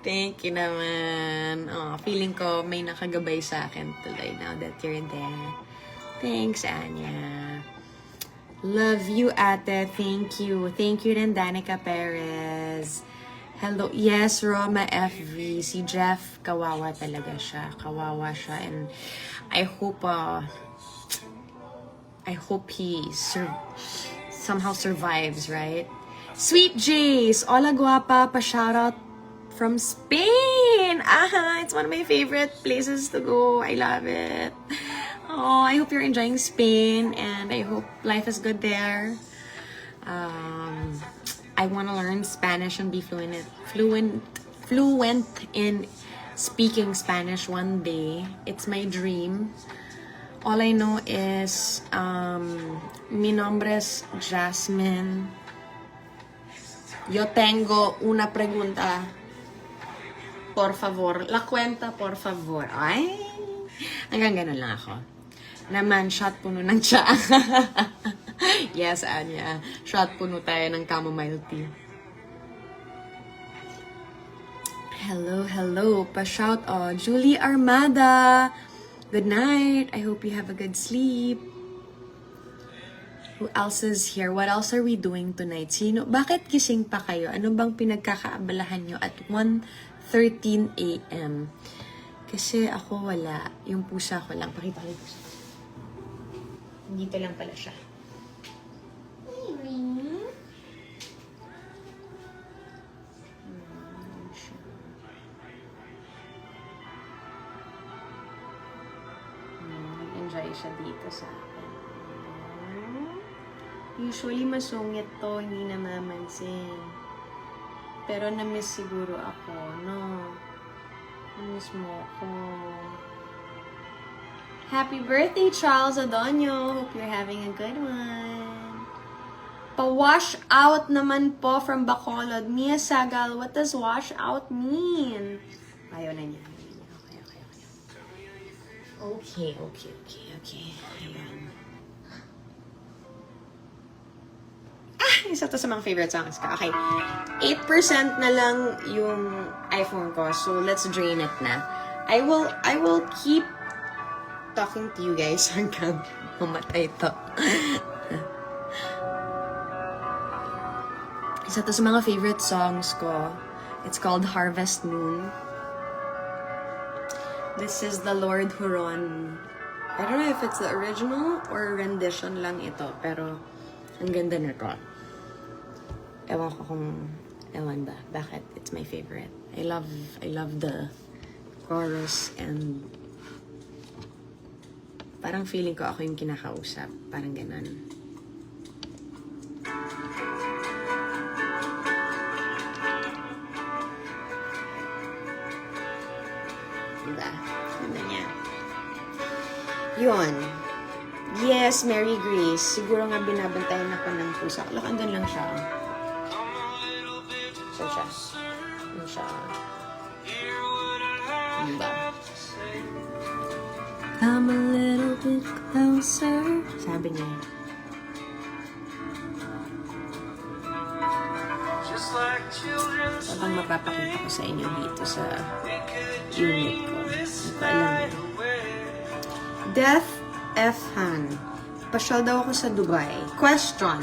Thank you naman. Oh, feeling ko may nakagabay sa akin tuloy now that you're there. Thanks, Anya. Love you, ate. Thank you. Thank you rin, Danica Perez. Hello. Yes, Roma FV. Si Jeff, kawawa talaga siya. Kawawa siya. And I hope he somehow survives, right? Sweet Jace. Hola, guapa. Pa-shoutout from Spain. It's one of my favorite places to go. I love it. Oh, I hope you're enjoying Spain, and I hope life is good there. I want to learn Spanish and be fluent in speaking Spanish one day. It's my dream. All I know is, mi nombre es Jasmine. Yo tengo una pregunta. Por favor. La cuenta, por favor. Ay, hanggang ganun lang ako. Naman, shot puno ng tsa. Yes, Anya. Shot puno tayo ng chamomile tea. Hello, hello. Pa-shout out. Julie Armada. Good night. I hope you have a good sleep. Who else is here? What else are we doing tonight? Bakit gising pa kayo? Ano bang pinagkakaabalahan nyo at 1:13 a.m.? Kasi ako wala. Yung pusa ko lang. Pakita ko yung pusa. Dito lang pala siya. Nag-enjoy siya dito sa akin. Usually masungit to, hindi namamansin. Pero na-miss siguro ako, no? Na-miss mo ako. Happy birthday, Charles Adonio. Hope you're having a good one. Pa-wash out naman po from Bacolod. Mia Sagal, what does wash out mean? Ayaw na niya. Okay. Ayan. Isa to sa mga favorite songs ko. Okay. 8% na lang yung iPhone ko. So, let's drain it na. I will keep talking to you guys hanggang mamatay to. Isa to sa mga favorite songs ko. It's called Harvest Moon. This is the Lord Huron. I don't know if it's the original or rendition lang ito, pero ang ganda nito. Ewan ko kung ba, bakit it's my favorite. I love the chorus and parang feeling ko ako yung kinakausap. Parang ganun. Diba? Ganda niya. Yun. Yes, Mary Grace. Siguro nga binabantayan ako ng pusa. Look, andun lang siya. So siya. Yun siya. Diba? Come a little bit closer. Sabi niya. Habang mapapakita ko sa inyo dito sa unit ko. Hindi ko alam. Death F. Han. Pasyal daw ako sa Dubai. Question.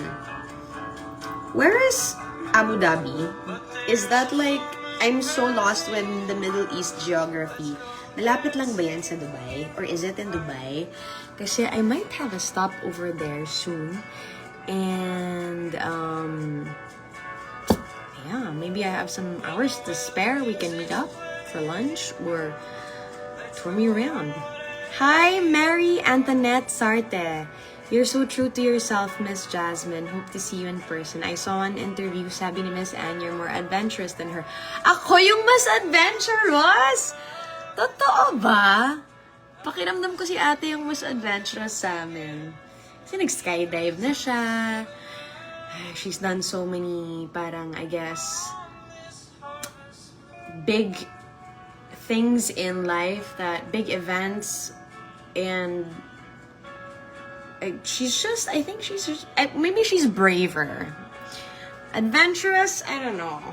Where is Abu Dhabi? Is that like, I'm so lost with the Middle East geography. Malapit lang ba yan sa Dubai? Or is it in Dubai? Kasi I might have a stop over there soon. And, yeah, maybe I have some hours to spare. We can meet up for lunch or tour me around. Hi, Mary Antoinette Sarte. You're so true to yourself, Miss Jasmine. Hope to see you in person. I saw an interview, sabi ni Miss Anne, you're more adventurous than her. Ako yung mas adventurous! Totoo ba? Pakiramdam ko si ate yung mas adventurous sa amin. Kasi nag-skydive na siya. She's done so many, parang, I guess, big things in life, big events, and she's just, maybe she's braver. Adventurous, I don't know.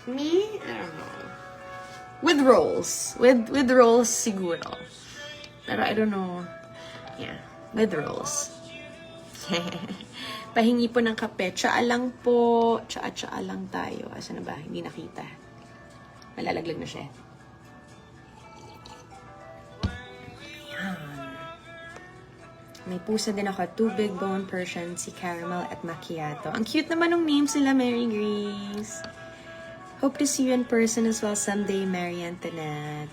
Me? I don't know. With rolls. With rolls siguro. Pero I don't know. Yeah, with rolls. Pahingi po ng kape. Tsaa lang po. Tsaa lang tayo. Asa na ba? Hindi nakita. Malalaglag na siya. Ayan. May pusa din ako. 2 big bone Persian, si Caramel at Macchiato. Ang cute naman ng names sila, Mary Grace. Hope to see you in person as well someday, Mary Antoinette.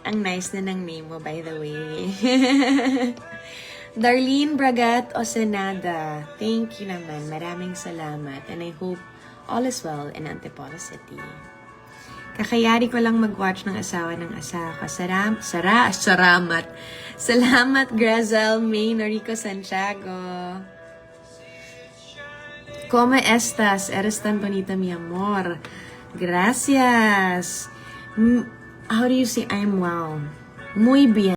Ang nice na ng name mo, by the way. Darlene Bragat Osenada. Thank you naman. Maraming salamat. And I hope all is well in Antipolo City. Kakayari ko lang mag-watch ng asawa ng asawa ko. Salamat. Salamat, Grazel May Norico Santiago. ¿Cómo estás? Eres tan bonita, mi amor. Gracias. How do you say I'm well? Muy bien.